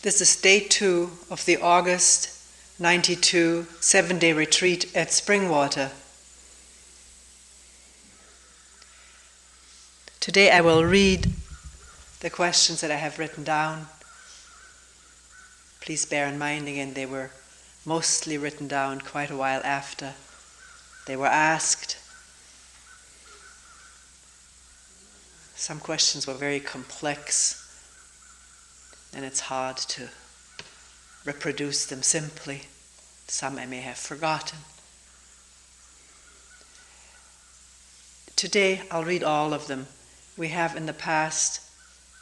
This is day 2 of the August 92 7-day retreat at Springwater. Today I will read the questions that I have written down. Please bear in mind again, they were mostly written down quite a while after they were asked. Some questions were very complex, and it's hard to reproduce them simply. Some I may have forgotten. Today I'll read all of them. We have in the past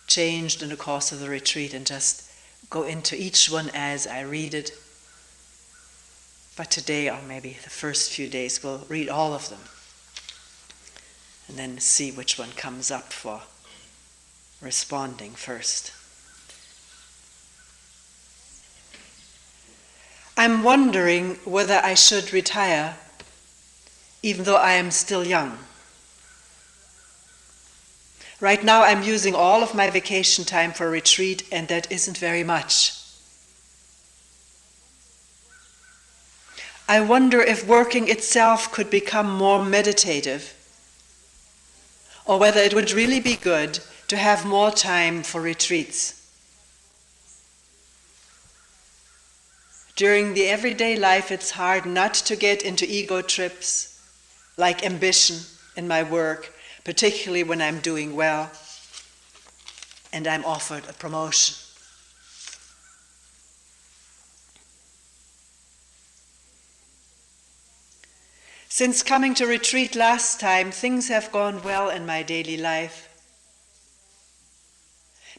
changed in the course of the retreat and just go into each one as I read it. But today, or maybe the first few days, we'll read all of them and then see which one comes up for responding first. I'm wondering whether I should retire, even though I am still young. Right now I'm using all of my vacation time for a retreat, and that isn't very much. I wonder if working itself could become more meditative, or whether it would really be good to have more time for retreats. During the everyday life, it's hard not to get into ego trips, like ambition in my work, particularly when I'm doing well and I'm offered a promotion. Since coming to retreat last time, things have gone well in my daily life.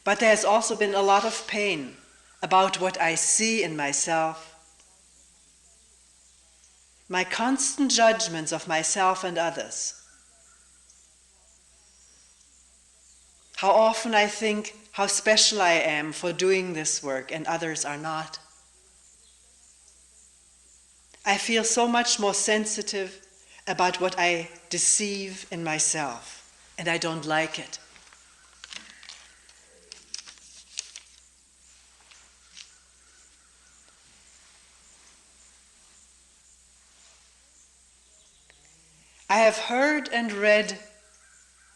But there has also been a lot of pain about what I see in myself. My constant judgments of myself and others. How often I think how special I am for doing this work and others are not. I feel so much more sensitive about what I deceive in myself, and I don't like it. I have heard and read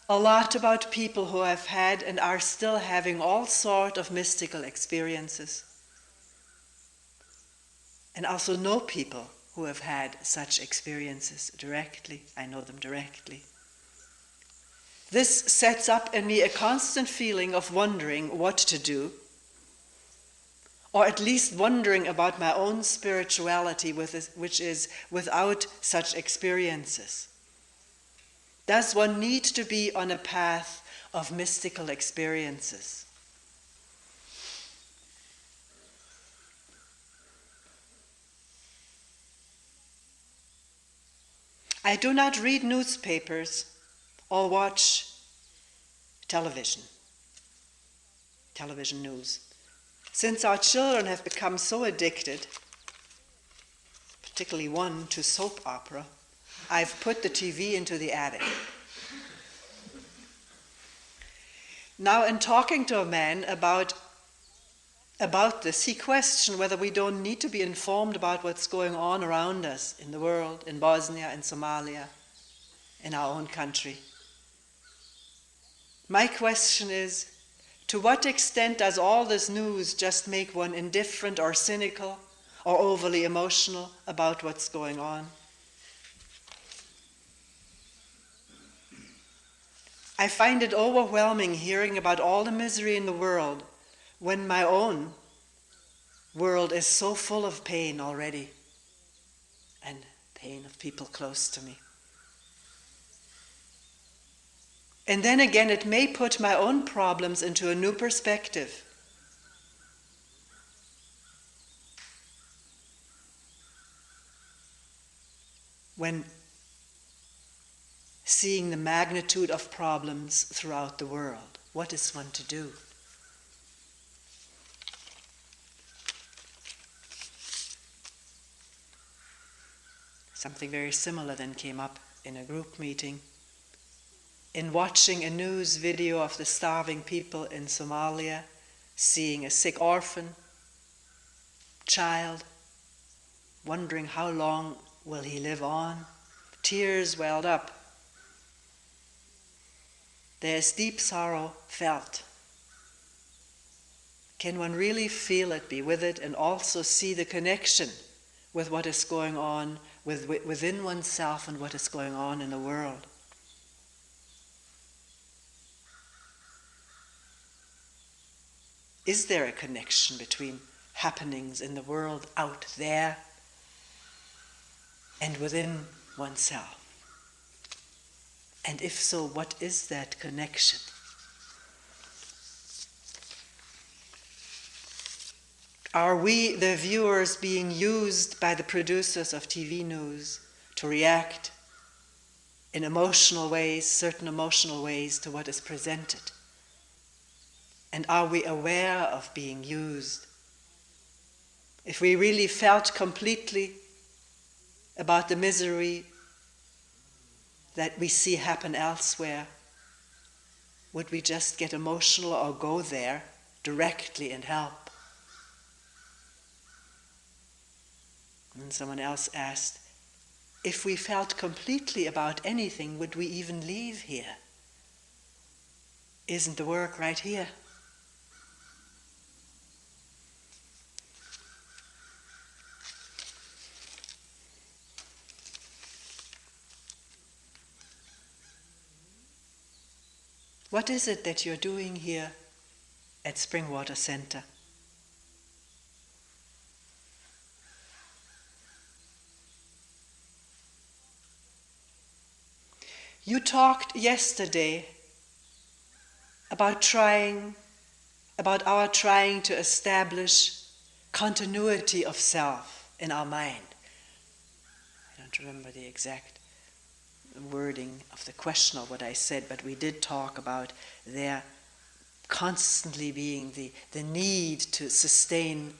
a lot about people who have had and are still having all sorts of mystical experiences. And also know people who have had such experiences directly. I know them directly. This sets up in me a constant feeling of wondering what to do, or at least wondering about my own spirituality, which is without such experiences. Does one need to be on a path of mystical experiences? I do not read newspapers or watch television news. Since our children have become so addicted, particularly one to soap opera, I've put the TV into the attic. Now, in talking to a man about this, he questioned whether we don't need to be informed about what's going on around us in the world, in Bosnia, in Somalia, in our own country. My question is, to what extent does all this news just make one indifferent or cynical or overly emotional about what's going on? I find it overwhelming hearing about all the misery in the world when my own world is so full of pain already, and pain of people close to me. And then again, it may put my own problems into a new perspective. When seeing the magnitude of problems throughout the world, what is one to do? Something very similar then came up in a group meeting. In watching a news video of the starving people in Somalia, seeing a sick orphan child, wondering how long will he live on. Tears welled up. There is deep sorrow felt. Can one really feel it, be with it, and also see the connection with what is going on within oneself and what is going on in the world? Is there a connection between happenings in the world out there and within oneself? And if so, what is that connection? Are we, the viewers, being used by the producers of TV news to react in emotional ways, certain emotional ways, to what is presented? And are we aware of being used? If we really felt completely about the misery that we see happen elsewhere, would we just get emotional or go there directly and help? And someone else asked, if we felt completely about anything, would we even leave here? Isn't the work right here? What is it that you're doing here at Springwater Center? You talked yesterday about our trying to establish continuity of self in our mind. I don't remember the exact wording of the question or what I said, but we did talk about there constantly being the need to sustain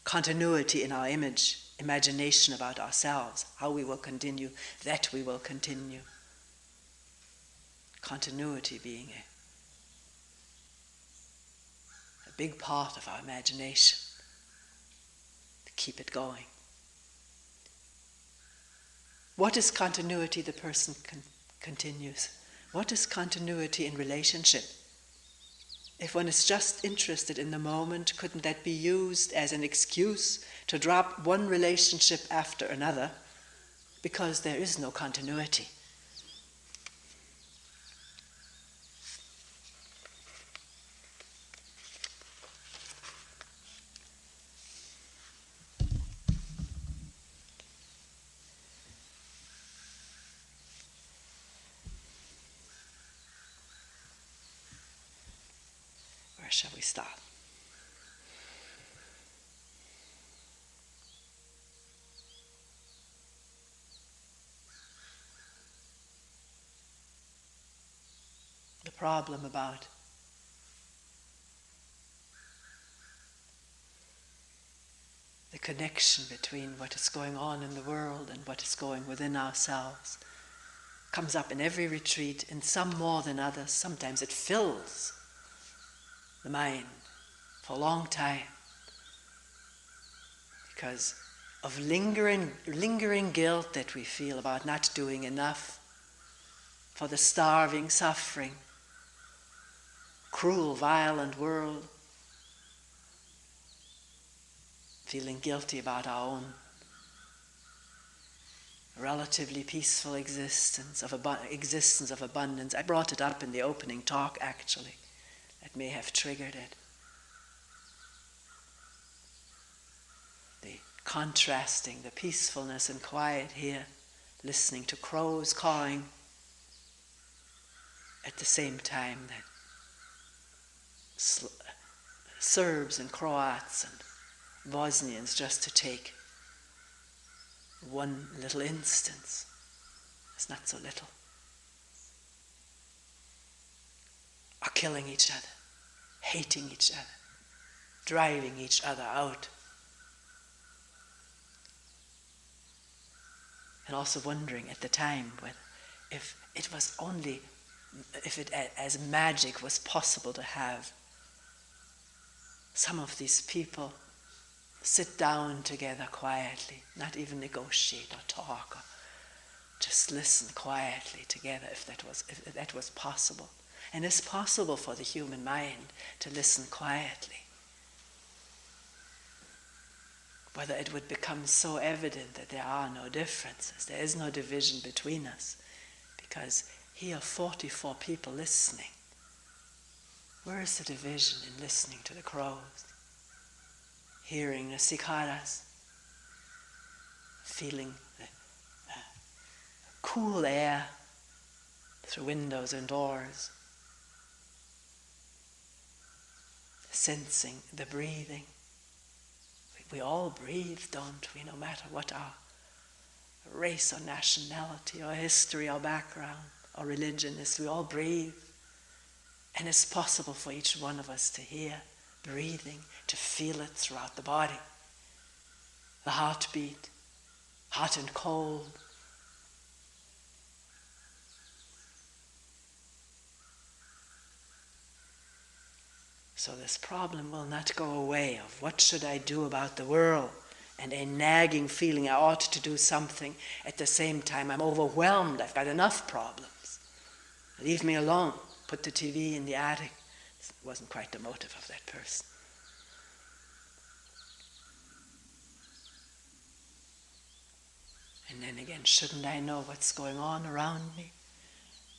continuity in our imagination about ourselves, how we will continue, that we will continue. Continuity being a big part of our imagination, to keep it going. What is continuity? The person continues. What is continuity in relationship? If one is just interested in the moment, couldn't that be used as an excuse to drop one relationship after another? Because there is no continuity. Where shall we start? The problem about the connection between what is going on in the world and what is going within ourselves comes up in every retreat, in some more than others. Sometimes it fills the mind for a long time because of lingering guilt that we feel about not doing enough for the starving, suffering, cruel, violent world. Feeling guilty about our own relatively peaceful existence of abundance. I brought it up in the opening talk, actually. That may have triggered it. The contrasting, the peacefulness and quiet here, listening to crows cawing at the same time that Serbs and Croats and Bosnians, just to take one little instance, it's not so little, are killing each other, hating each other, driving each other out. And also wondering at the time if it was only, if it as magic was possible to have some of these people sit down together quietly, not even negotiate or talk, or just listen quietly together if that was possible. And it's possible for the human mind to listen quietly. Whether it would become so evident that there are no differences, there is no division between us, because here are 44 people listening. Where is the division in listening to the crows, hearing the cicadas, feeling the cool air through windows and doors, sensing the breathing? We all breathe, don't we, no matter what our race or nationality or history or background or religion is. We all breathe. And it's possible for each one of us to hear breathing, to feel it throughout the body. The heartbeat, hot and cold. So this problem will not go away of what should I do about the world, and a nagging feeling I ought to do something. At the same time, I'm overwhelmed. I've got enough problems. Leave me alone. Put the TV in the attic. It wasn't quite the motive of that person. And then again, shouldn't I know what's going on around me?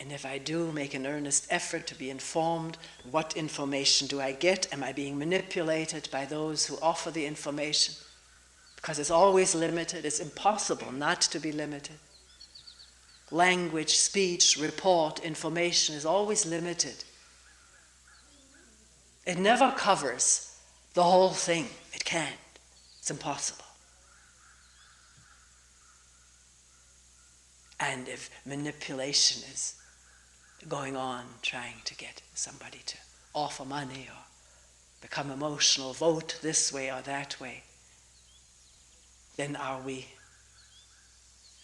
And if I do make an earnest effort to be informed, what information do I get? Am I being manipulated by those who offer the information? Because it's always limited. It's impossible not to be limited. Language, speech, report, information is always limited. It never covers the whole thing. It can't. It's impossible. And if manipulation is going on, trying to get somebody to offer money or become emotional, vote this way or that way, then are we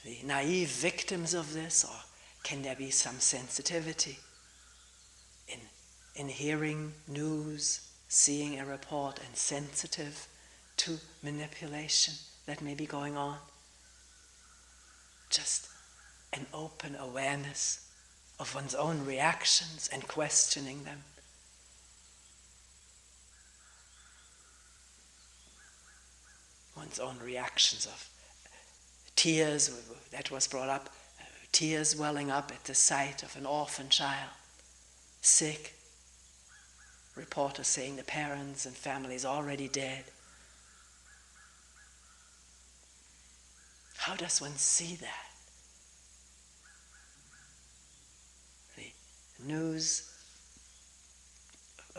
the naive victims of this, or can there be some sensitivity in hearing news, seeing a report, and sensitive to manipulation that may be going on? Just an open awareness of one's own reactions and questioning them. One's own reactions of tears, that was brought up, tears welling up at the sight of an orphan child, sick. Reporters saying the parents and families already dead. How does one see that? The news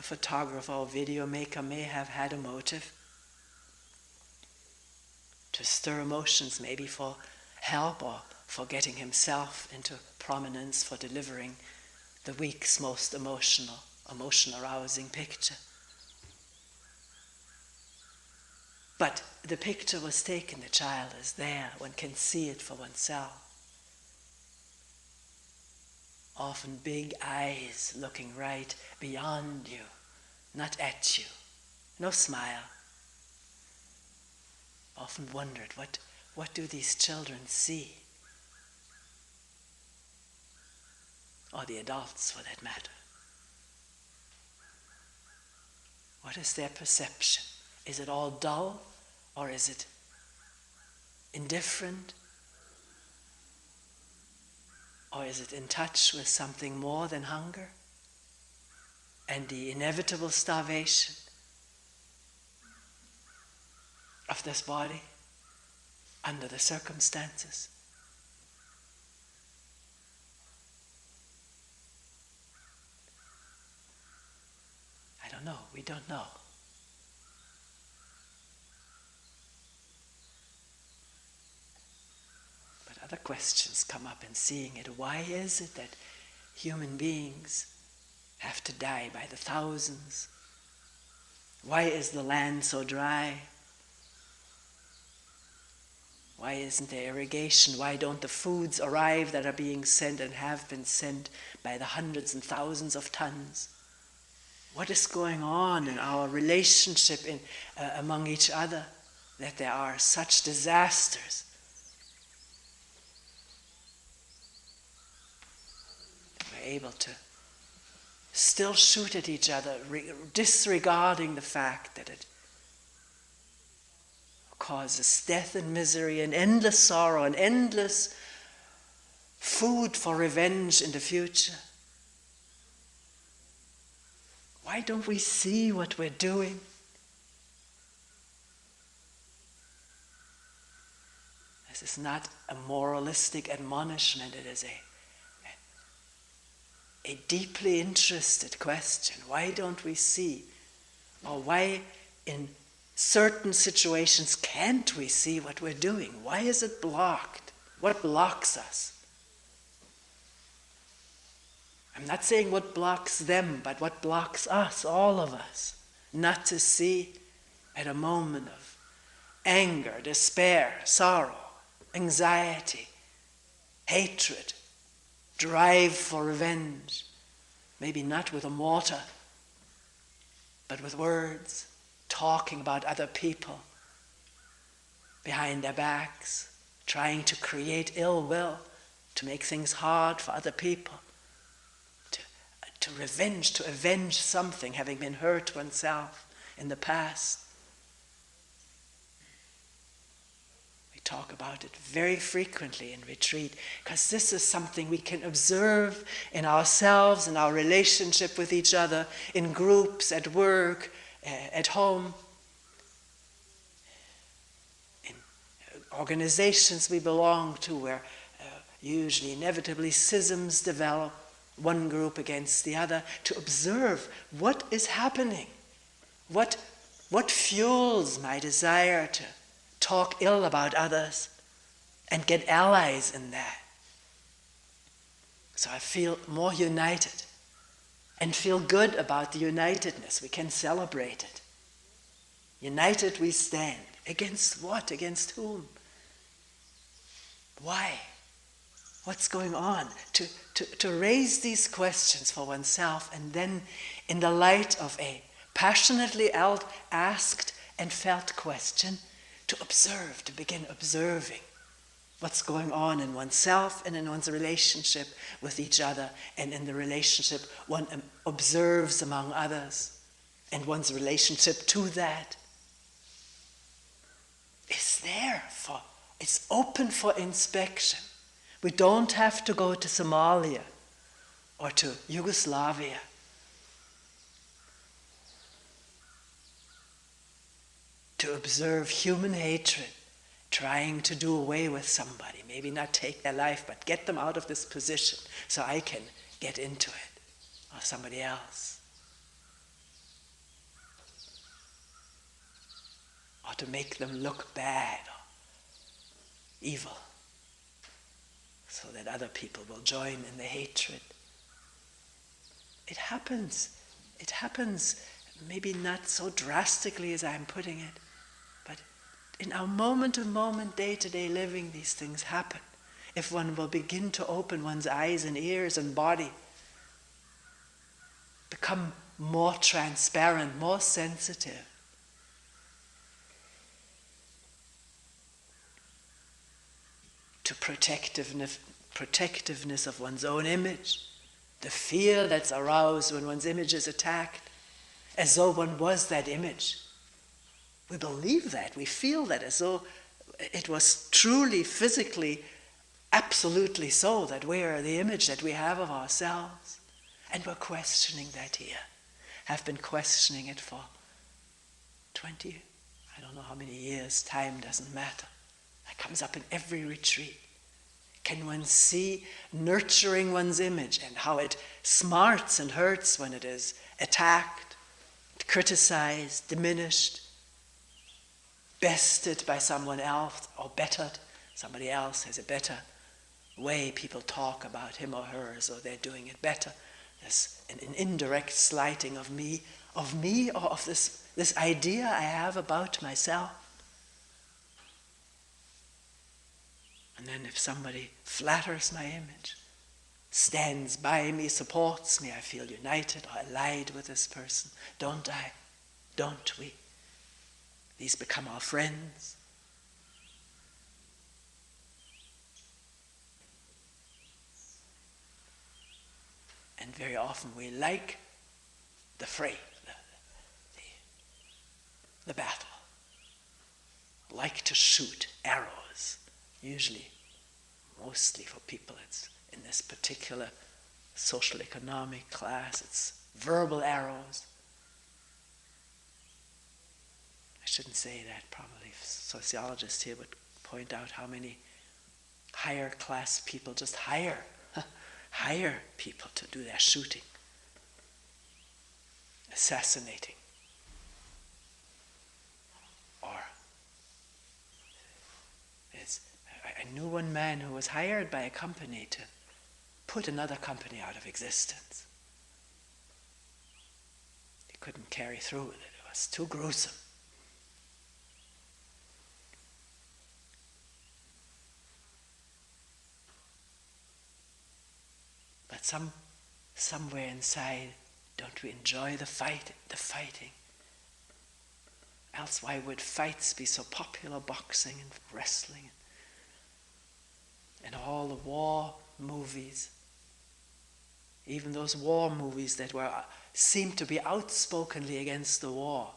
photographer or video maker may have had a motive to stir emotions, maybe for help or for getting himself into prominence, for delivering the week's most emotion-arousing picture. But the picture was taken, the child is there, one can see it for oneself. Often big eyes looking right beyond you, not at you, no smile. Often wondered, what do these children see? Or the adults, for that matter. What is their perception? Is it all dull, or is it indifferent? Or is it in touch with something more than hunger and the inevitable starvation of this body under the circumstances? I don't know. We don't know. But other questions come up in seeing it. Why is it that human beings have to die by the thousands? Why is the land so dry? Why isn't there irrigation? Why don't the foods arrive that are being sent and have been sent by the hundreds and thousands of tons? What is going on in our relationship among each other? that there are such disasters, that we're able to still shoot at each other, disregarding the fact that it causes death and misery and endless sorrow and endless food for revenge in the future. Why don't we see what we're doing? This is not a moralistic admonishment, it is a deeply interested question. Why don't we see? Or why in certain situations can't we see what we're doing? Why is it blocked? What blocks us? I'm not saying what blocks them, but what blocks us, all of us, not to see at a moment of anger, despair, sorrow, anxiety, hatred, drive for revenge, maybe not with a mortar, but with words, talking about other people behind their backs, trying to create ill will, to make things hard for other people, to avenge something having been hurt oneself in the past. We talk about it very frequently in retreat, because this is something we can observe in ourselves, in our relationship with each other, in groups, at work, at home, in organizations we belong to, where usually inevitably schisms develop, one group against the other, to observe what is happening, what fuels my desire to talk ill about others and get allies in that. So I feel more united and feel good about the unitedness. We can celebrate it. United we stand. Against what? Against whom? Why? What's going on? To raise these questions for oneself, and then in the light of a passionately asked and felt question, to observe, to begin observing what's going on in oneself and in one's relationship with each other, and in the relationship one observes among others, and one's relationship to that is it's open for inspection. We don't have to go to Somalia or to Yugoslavia to observe human hatred trying to do away with somebody, maybe not take their life, but get them out of this position so I can get into it, or somebody else. Or to make them look bad or evil, so that other people will join in the hatred. It happens. It happens, maybe not so drastically as I'm putting it, but in our moment-to-moment, day-to-day living, these things happen. If one will begin to open one's eyes and ears and body, become more transparent, more sensitive, to protectiveness of one's own image, the fear that's aroused when one's image is attacked, as though one was that image. We believe that, we feel that as though it was truly, physically, absolutely so, that we are the image that we have of ourselves. And we're questioning that here. Have been questioning it for 20, I don't know how many years, time doesn't matter. That comes up in every retreat. Can one see nurturing one's image and how it smarts and hurts when it is attacked, criticized, diminished, bested by someone else, or bettered? Somebody else has a better way. People talk about him or her as though they're doing it better. There's an indirect slighting of me or of this idea I have about myself. And then if somebody flatters my image, stands by me, supports me, I feel united or allied with this person. Don't I? Don't we? These become our friends. And very often we like the fray, the battle. Like to shoot arrows. Usually, mostly for people, it's in this particular social economic class, it's verbal arrows. I shouldn't say that, probably sociologists here would point out how many higher class people just hire people to do their shooting, assassinating. Or I knew one man who was hired by a company to put another company out of existence. He couldn't carry through with it. It was too gruesome. But somewhere inside, don't we enjoy the fighting? Else why would fights be so popular, boxing and wrestling and all the war movies? Even those war movies that seemed to be outspokenly against the war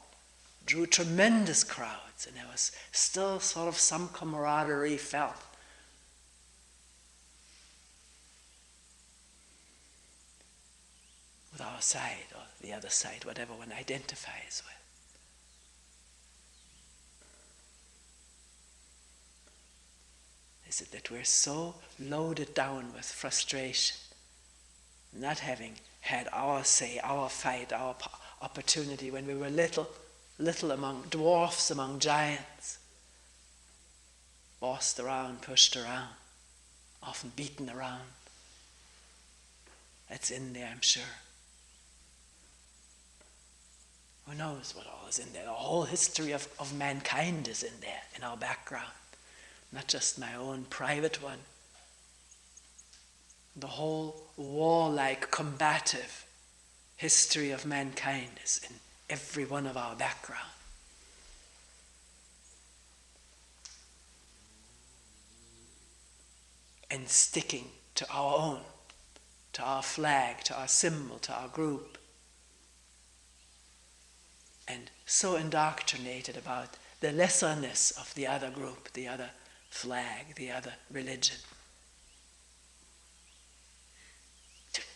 drew tremendous crowds, and there was still sort of some camaraderie felt. With our side or the other side, whatever one identifies with. Is it that we're so loaded down with frustration, not having had our say, our fight, our opportunity when we were little among dwarfs, among giants, bossed around, pushed around, often beaten around? That's in there, I'm sure. Who knows what all is in there? The whole history of mankind is in there, in our background. Not just my own private one. The whole warlike, combative history of mankind is in every one of our background. And sticking to our own, to our flag, to our symbol, to our group. And so indoctrinated about the lesserness of the other group, the other flag, the other religion.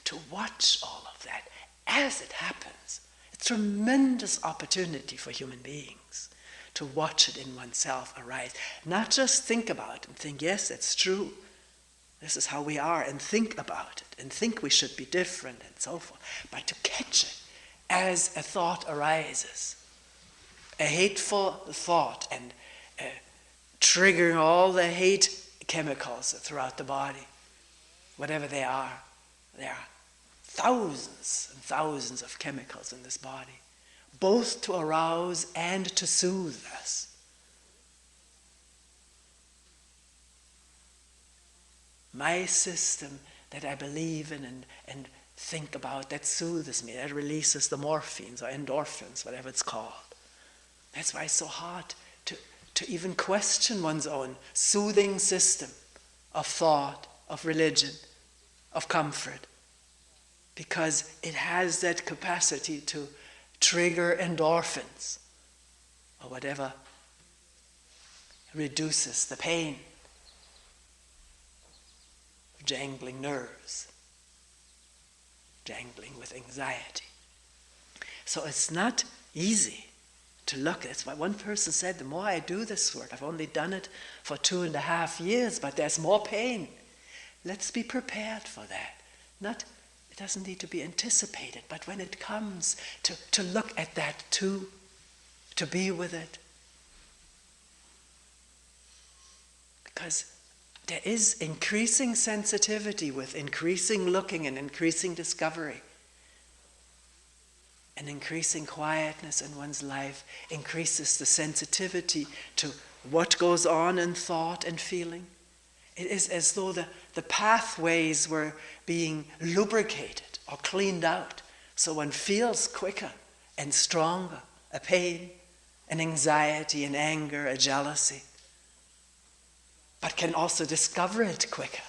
To watch all of that as it happens, a tremendous opportunity for human beings to watch it in oneself arise. Not just think about it and think, yes, that's true. This is how we are, and think about it, and think we should be different, and so forth. But to catch it as a thought arises, a hateful thought, and triggering all the hate chemicals throughout the body, whatever they are. There are thousands and thousands of chemicals in this body, both to arouse and to soothe us. My system that I believe in and think about, that soothes me, that releases the morphines or endorphins, whatever it's called. That's why it's so hard to even question one's own soothing system of thought, of religion, of comfort, because it has that capacity to trigger endorphins or whatever reduces the pain of jangling nerves, jangling with anxiety. So it's not easy to look. That's why one person said, the more I do this work, I've only done it for 2.5 years, but there's more pain. Let's be prepared for that. It doesn't need to be anticipated, but when it comes, to look at that too, to be with it. Because there is increasing sensitivity with increasing looking and increasing discovery. And increasing quietness in one's life increases the sensitivity to what goes on in thought and feeling. It is as though the pathways were being lubricated or cleaned out, so one feels quicker and stronger a pain an anxiety, an anger, a jealousy, but can also discover it quicker.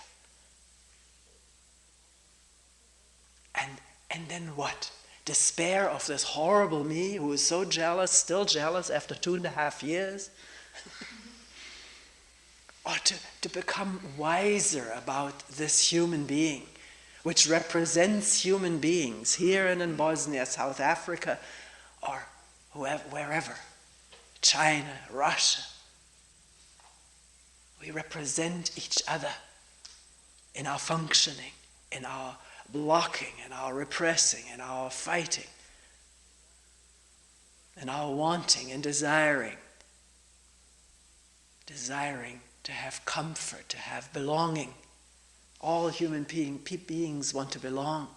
And then what? Despair of this horrible me who is so jealous, still jealous after 2.5 years? Or to become wiser about this human being, which represents human beings here and in Bosnia, South Africa, or wherever, China, Russia. We represent each other in our functioning, in our blocking, in our repressing, in our fighting, in our wanting and desiring to have comfort, to have belonging. All human beings want to belong.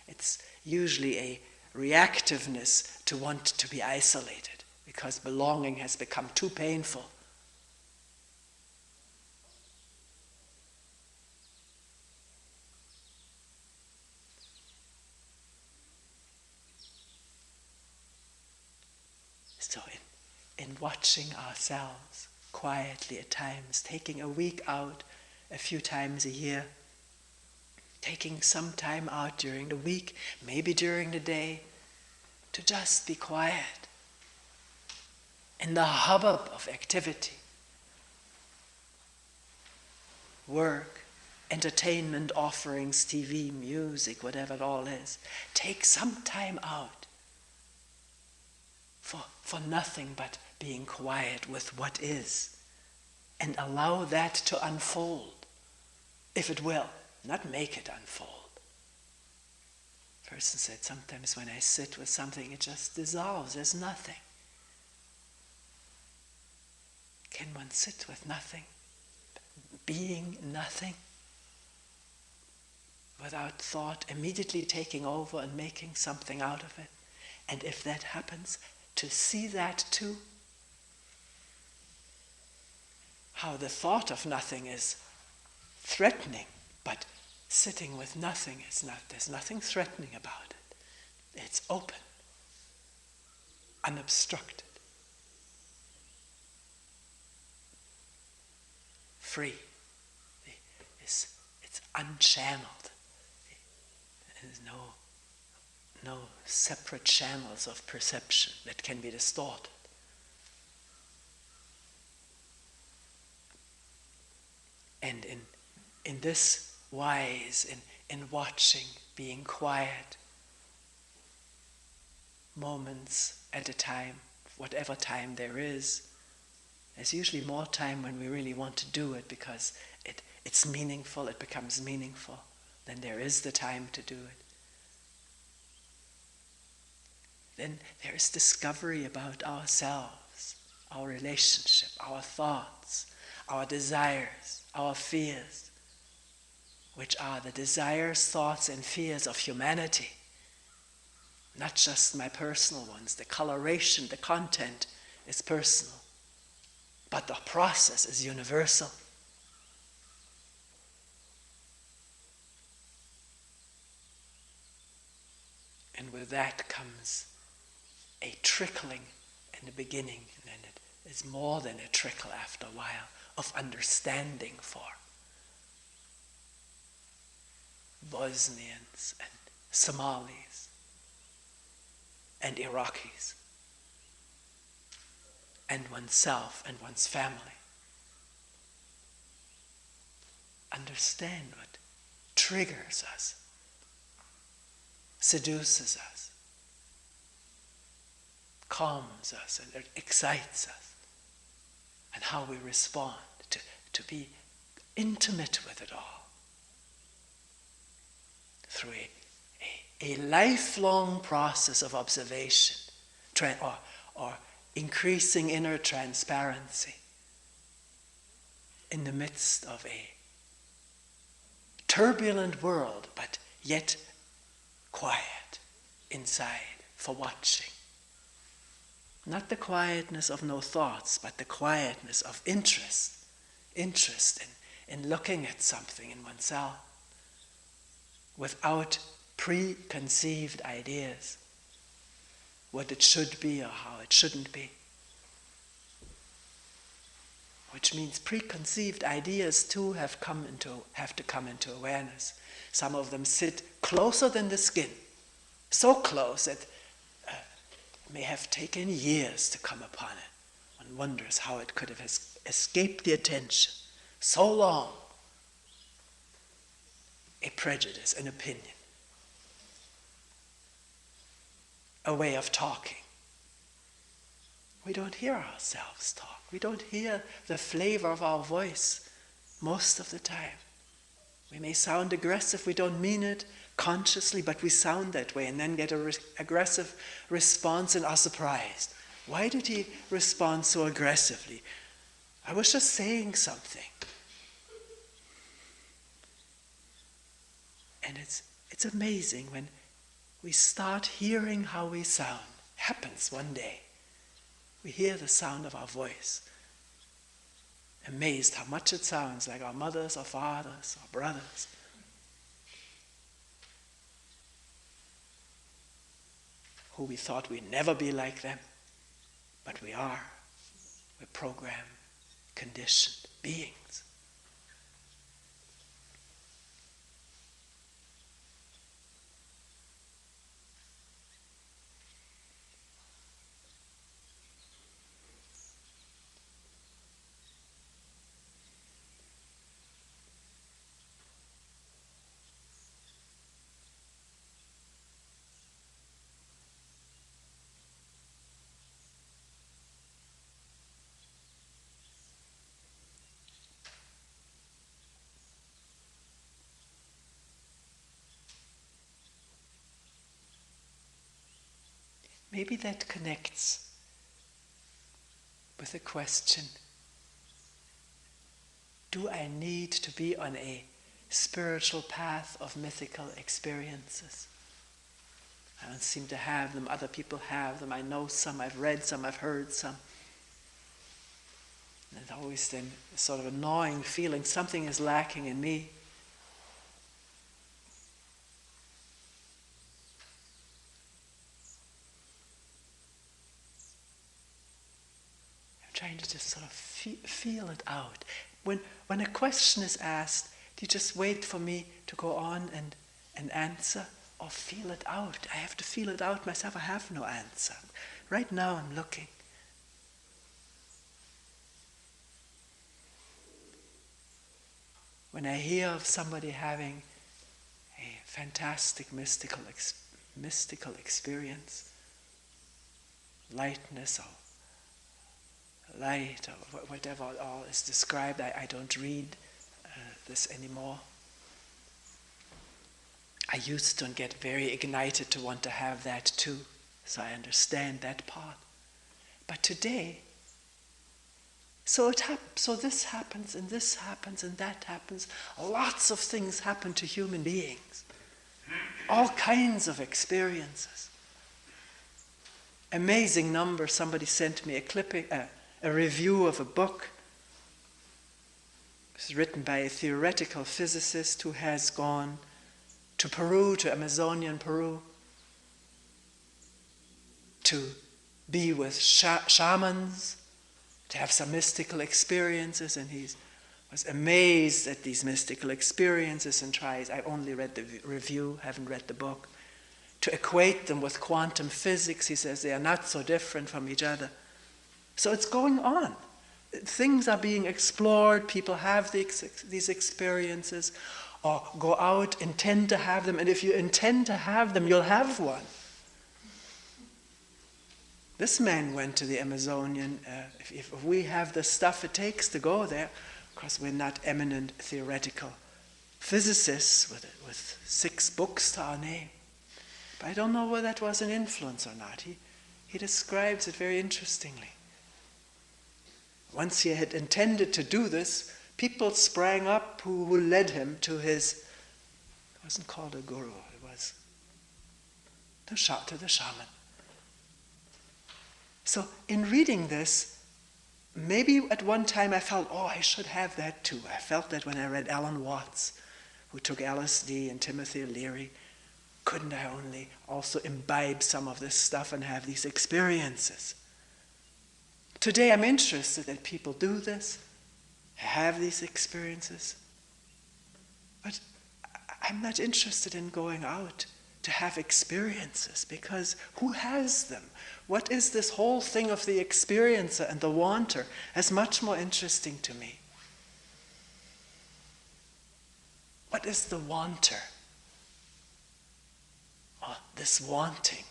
It's usually a reactiveness to want to be isolated because belonging has become too painful. So in watching ourselves quietly at times, taking a week out a few times a year, taking some time out during the week, maybe during the day, to just be quiet in the hubbub of activity, work, entertainment offerings, TV, music, whatever it all is. Take some time out for nothing but being quiet with what is, and allow that to unfold, if it will, not make it unfold. A person said, sometimes when I sit with something, it just dissolves, there's nothing. Can one sit with nothing, being nothing, without thought immediately taking over and making something out of it? And if that happens, to see that too, how the thought of nothing is threatening, but sitting with nothing is not, there's nothing threatening about it. It's open, unobstructed, free. It's unchanneled. There's no separate channels of perception that can be distorted. And in this wise, in watching, being quiet, moments at a time, whatever time there is, there's usually more time when we really want to do it because it's meaningful, it becomes meaningful. Then there is the time to do it. Then there is discovery about ourselves, our relationship, our thoughts, our desires, our fears, which are the desires, thoughts, and fears of humanity, not just my personal ones. The coloration, the content is personal, but the process is universal. And with that comes a trickling in the beginning, and then it is more than a trickle after a while of understanding for Bosnians and Somalis and Iraqis and oneself and one's family. Understand what triggers us, seduces us, calms us, and it excites us, and how we respond, to be intimate with it all through a lifelong process of observation or increasing inner transparency in the midst of a turbulent world, but yet quiet inside for watching. Not the quietness of no thoughts, but the quietness of interest in looking at something in oneself without preconceived ideas, what it should be or how it shouldn't be. which means preconceived ideas too have to come into awareness. Some of them sit closer than the skin, so close that it may have taken years to come upon it. One wonders how it could have escaped the attention so long. A prejudice, an opinion, a way of talking. We don't hear ourselves talk. We don't hear the flavor of our voice most of the time. We may sound aggressive, we don't mean it consciously, but we sound that way and then get an aggressive response and are surprised. Why did he respond so aggressively? I was just saying something. And it's amazing when we start hearing how we sound. It happens one day. We hear the sound of our voice. Amazed how much it sounds like our mothers or fathers or brothers. Who we thought we'd never be like them, but we are. We're programmed, conditioned beings. Maybe that connects with the question, do I need to be on a spiritual path of mythical experiences? I don't seem to have them, other people have them, I know some, I've read some, I've heard some. And it's always then a sort of a gnawing feeling, something is lacking in me. Trying to just sort of feel it out. When a question is asked, do you just wait for me to go on and answer, or feel it out? I have to feel it out myself. I have no answer. Right now I'm looking. When I hear of somebody having a fantastic mystical experience, lightness or light or whatever all is described, I don't read this anymore. I used to get very ignited to want to have that too, so I understand that part. But today, so this happens and this happens and that happens. Lots of things happen to human beings. All kinds of experiences. Amazing number. Somebody sent me a clipping, a review of a book. It was written by a theoretical physicist who has gone to Peru, to Amazonian Peru, to be with shamans, to have some mystical experiences, and he was amazed at these mystical experiences and tries, I only read the review, haven't read the book, to equate them with quantum physics. He says they are not so different from each other. So it's going on. Things are being explored, people have these experiences, or go out, intend to have them, and if you intend to have them, you'll have one. This man went to the Amazonian. If we have the stuff it takes to go there, of course we're not eminent theoretical physicists with 6 books to our name. But I don't know whether that was an influence or not. He describes it very interestingly. Once he had intended to do this, people sprang up who led him to his, it wasn't called a guru, it was to the shaman. So in reading this, maybe at one time I felt, oh, I should have that too. I felt that when I read Alan Watts, who took LSD, and Timothy Leary. Couldn't I only also imbibe some of this stuff and have these experiences? Today I'm interested that people do this, have these experiences. But I'm not interested in going out to have experiences, because who has them? What is this whole thing of the experiencer and the wanter is much more interesting to me. What is the wanter? Or this wanting,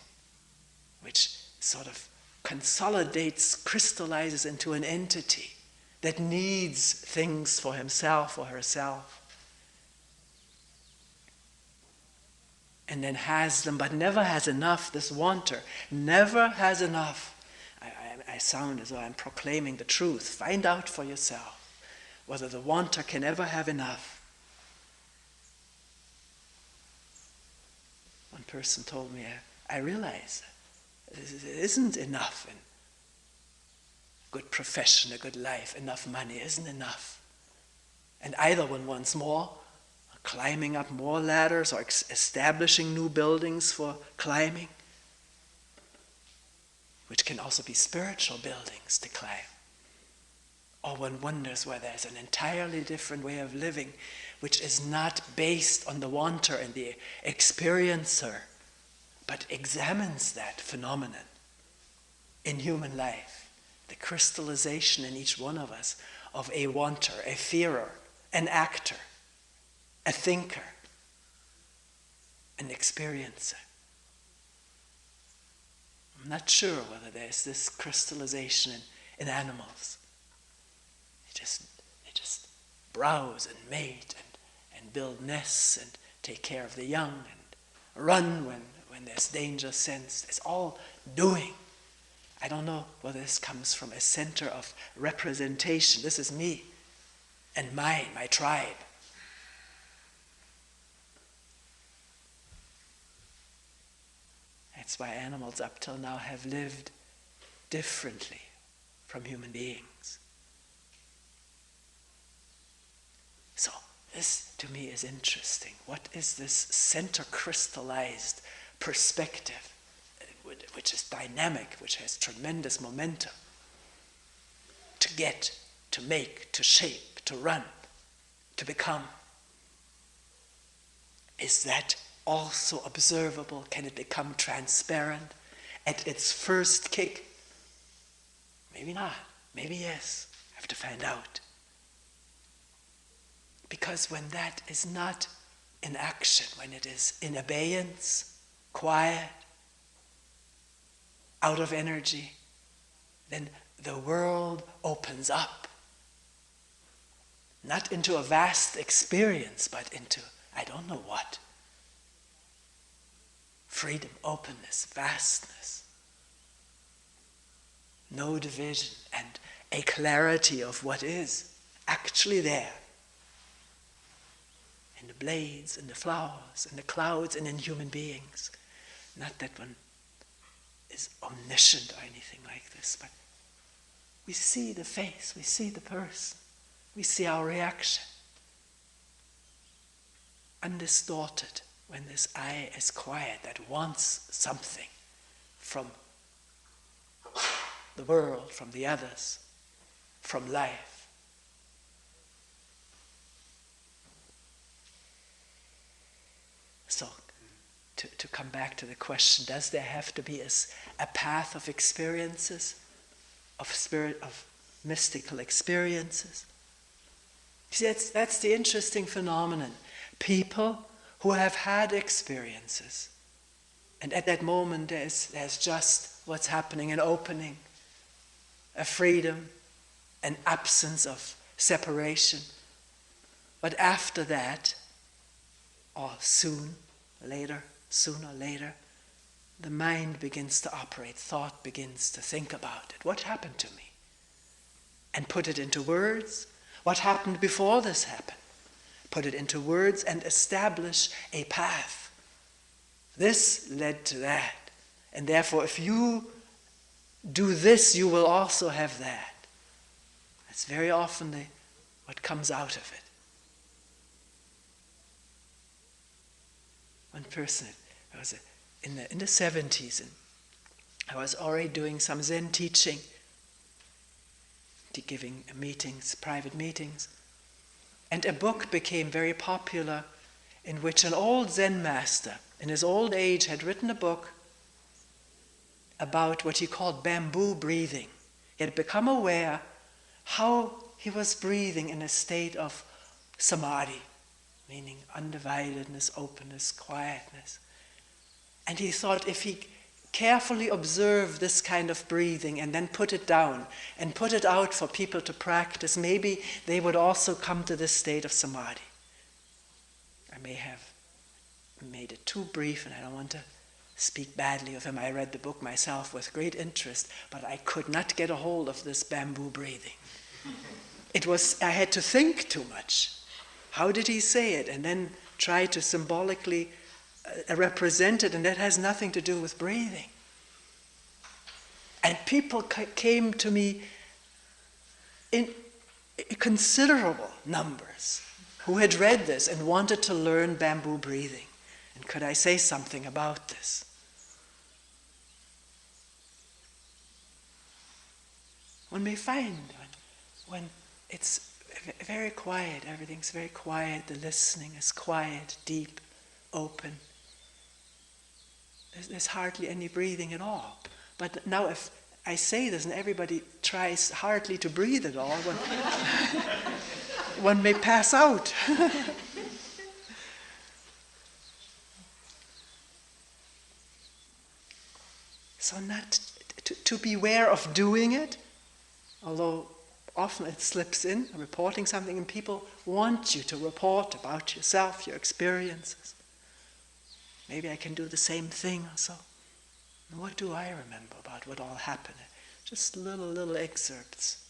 which sort of consolidates, crystallizes into an entity that needs things for himself or herself, and then has them, but never has enough. This wanter never has enough. I sound as though I'm proclaiming the truth. Find out for yourself whether the wanter can ever have enough. One person told me, I realize it isn't enough in a good profession, a good life, enough money isn't enough. And either one wants more, climbing up more ladders, or establishing new buildings for climbing, which can also be spiritual buildings to climb. Or one wonders whether there's an entirely different way of living, which is not based on the wanter and the experiencer, but examines that phenomenon in human life, the crystallization in each one of us of a wanter, a fearer, an actor, a thinker, an experiencer. I'm not sure whether there's this crystallization in animals. They just browse and mate and build nests and take care of the young and run when there's danger sensed. It's all doing. I don't know whether this comes from a center of representation. This is me and mine, my tribe. That's why animals up till now have lived differently from human beings. So this to me is interesting. What is this center crystallized perspective, which is dynamic, which has tremendous momentum to get, to make, to shape, to run, to become? Is that also observable? Can it become transparent at its first kick? Maybe not. Maybe yes. I have to find out. Because when that is not in action, when it is in abeyance, quiet, out of energy, then the world opens up. Not into a vast experience, but into I don't know what. Freedom, openness, vastness. No division, and a clarity of what is actually there. In the blades, in the flowers, in the clouds, and in human beings. Not that one is omniscient or anything like this, but we see the face, we see the person, we see our reaction. Undistorted, when this eye is quiet, that wants something from the world, from the others, from life. So, to come back to the question, does there have to be a path of experiences, of mystical experiences? See, that's the interesting phenomenon. People who have had experiences, and at that moment there's just what's happening, an opening, a freedom, an absence of separation. But after that, or sooner or later, the mind begins to operate, thought begins to think about it. What happened to me? And put it into words. What happened before this happened? Put it into words and establish a path. This led to that. And therefore, if you do this, you will also have that. That's very often what comes out of it. One person, I was in the 70s, and I was already doing some Zen teaching somebody giving meetings, private meetings. And a book became very popular in which an old Zen master in his old age had written a book about what he called bamboo breathing. He had become aware how he was breathing in a state of samadhi, meaning undividedness, openness, quietness. And he thought if he carefully observed this kind of breathing and then put it down and put it out for people to practice, maybe they would also come to this state of samadhi. I may have made it too brief, and I don't want to speak badly of him. I read the book myself with great interest, but I could not get a hold of this bamboo breathing. I had to think too much. How did he say it? And then try to symbolically represent it, and that has nothing to do with breathing. And people came to me in considerable numbers who had read this and wanted to learn bamboo breathing. And could I say something about this? One may find when it's very quiet, everything's very quiet, the listening is quiet, deep, open. There's hardly any breathing at all. But now if I say this and everybody tries hardly to breathe at all, one may pass out. So not to beware of doing it, although often it slips in, reporting something, and people want you to report about yourself, your experiences. Maybe I can do the same thing also. And what do I remember about what all happened? Just little excerpts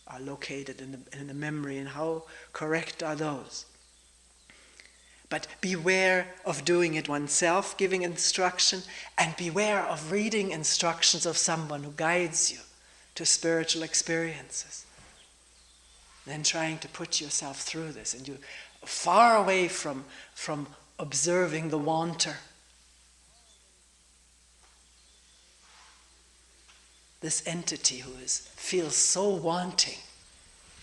are located in the memory, and how correct are those? But beware of doing it oneself, giving instruction, and beware of reading instructions of someone who guides you to spiritual experiences. Then trying to put yourself through this, and you're far away from observing the wanter. This entity who feels so wanting.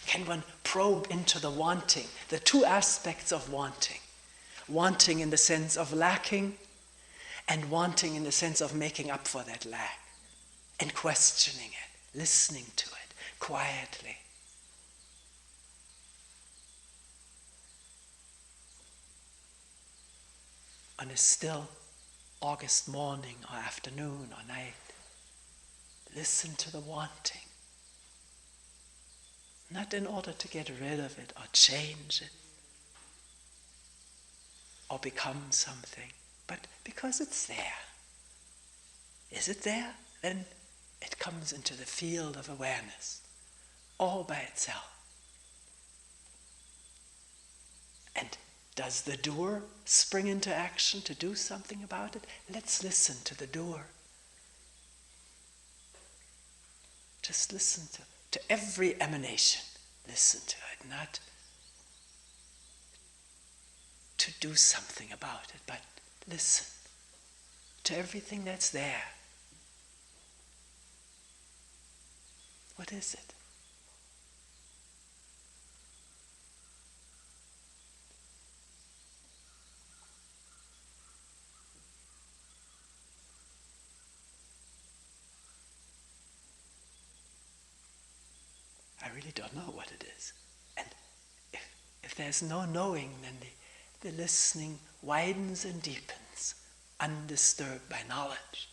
Can one probe into the wanting, the two aspects of wanting? Wanting in the sense of lacking, and wanting in the sense of making up for that lack, and questioning it, listening to it quietly. On a still August morning or afternoon or night, listen to the wanting. Not in order to get rid of it or change it or become something, but because it's there. Is it there? Then it comes into the field of awareness, all by itself. And does the doer spring into action to do something about it? Let's listen to the doer. Just listen to every emanation. Listen to it, not to do something about it, but listen to everything that's there. What is it? I really don't know what it is. And if there's no knowing, then the listening widens and deepens, undisturbed by knowledge.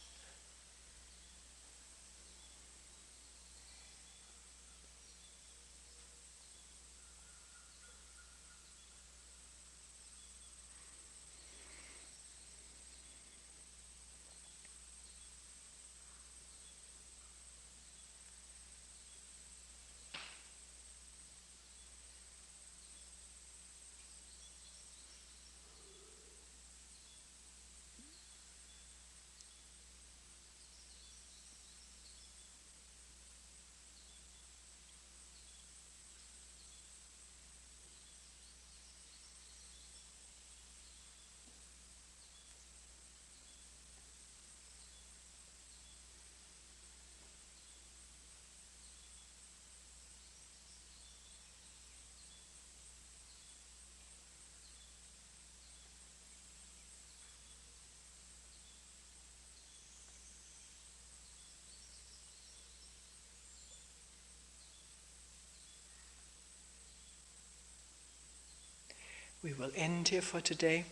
We will end here for today.